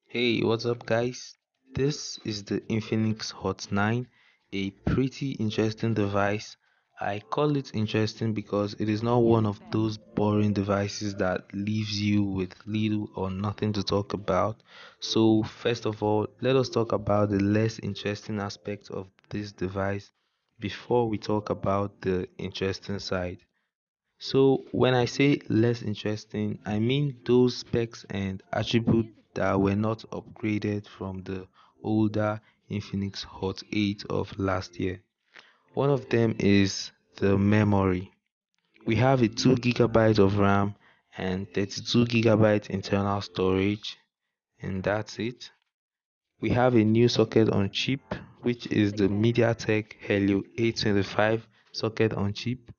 Hey, what's up, guys? This is the Infinix Hot 9, a pretty interesting device. I call it interesting because it is not one of those boring devices that leaves you with little or nothing to talk about. So, first of all, let us talk about the less interesting aspect of this device before we talk about the interesting side. So when I say less interesting, I mean those specs and attributes that were not upgraded from the older Infinix Hot 8 of last year. One of them is the memory. We have a 2 GB of RAM and 32 GB internal storage, and that's it. We have a new socket on chip, which is the MediaTek Helio 825 socket on chip.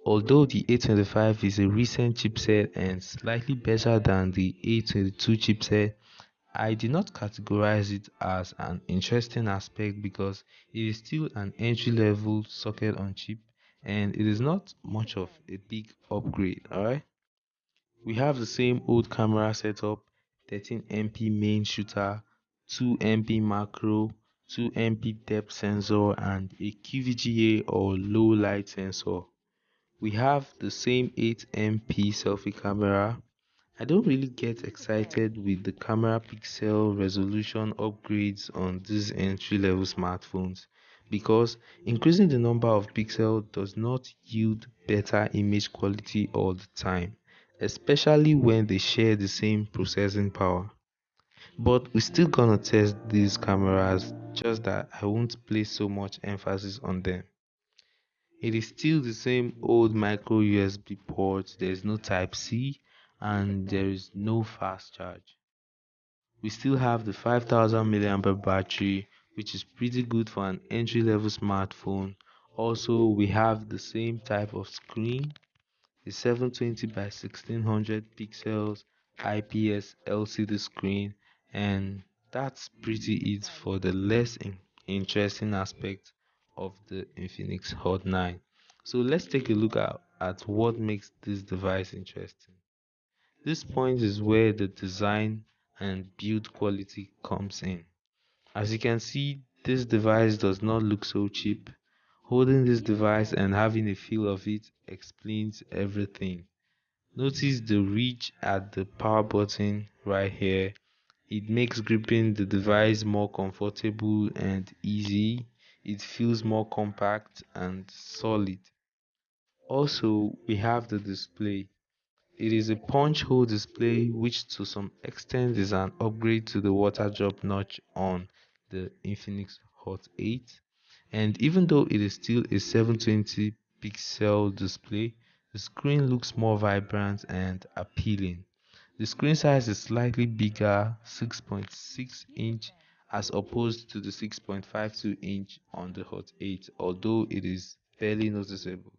Although the A25 is a recent chipset and slightly better than the A22 chipset, I did not categorize it as an interesting aspect because it is still an entry-level socket on chip and it is not much of a big upgrade, alright? We have the same old camera setup, 13MP main shooter, 2MP macro, 2MP depth sensor and a QVGA or low light sensor. We have the same 8MP selfie camera. I don't really get excited with the camera pixel resolution upgrades on these entry level smartphones because increasing the number of pixels does not yield better image quality all the time, especially when they share the same processing power. But we're still gonna test these cameras, just that I won't place so much emphasis on them. It is still the same old micro USB port, there is no type C and there is no fast charge. We still have the 5000 mAh battery, which is pretty good for an entry level smartphone. Also, we have the same type of screen, the 720 by 1600 pixels IPS LCD screen, and that's pretty it for the less interesting aspect of the Infinix Hot 9. So let's take a look at what makes this device interesting. This point is where the design and build quality comes in. As you can see, this device does not look so cheap. Holding this device and having a feel of it explains everything. Notice the reach at the power button right here. It makes gripping the device more comfortable and easy. It feels more compact and solid. Also, we have the display. It is a punch hole display which to some extent is an upgrade to the water drop notch on the Infinix Hot 8. And even though it is still a 720 pixel display, the screen looks more vibrant and appealing. The screen size is slightly bigger, 6.6 inch as opposed to the 6.52 inch on the Hot 8, although it is barely noticeable.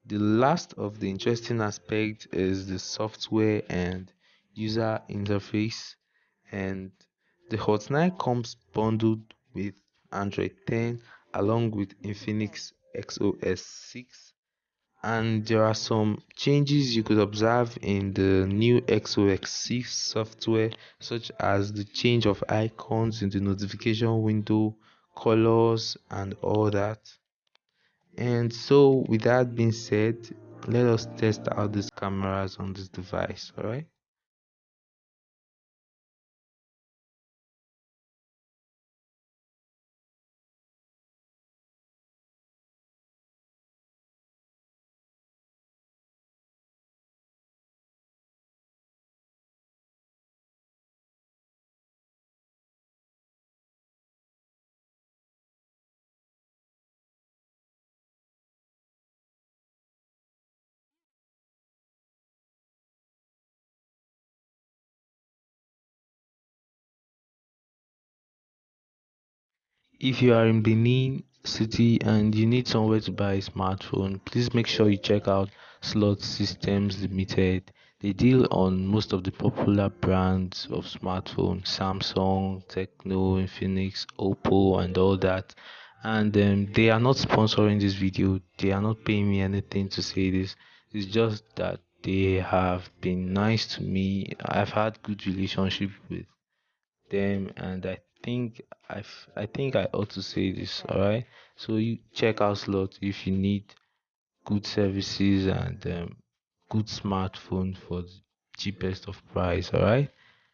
The last of the interesting aspect is the software and user interface, and the Hot 9 comes bundled with Android 10 along with Infinix XOS 6, and there are some changes you could observe in the new XOS 6 software, such as the change of icons in the notification window, colors, and all that. And so, with that being said, let us test out these cameras on this device, alright? If you are in Benin City and you need somewhere to buy a smartphone, please make sure you check out Slot Systems Limited. They deal on most of the popular brands of smartphones, Samsung, Tecno, Infinix, Oppo, and all that. And they are not sponsoring this video. They are not paying me anything to say this. It's just that They have been nice to me. I've had good relationship with them, and I think I ought to say this. All right. So you check out Slot if you need good services and good smartphone for the cheapest of price. All right.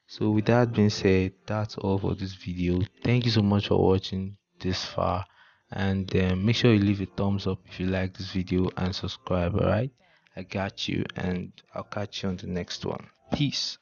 So with that being said, that's all for this video. Thank you so much for watching this far, and make sure you leave a thumbs up if you like this video and subscribe. All right. I got you, and I'll catch you on the next one. Peace.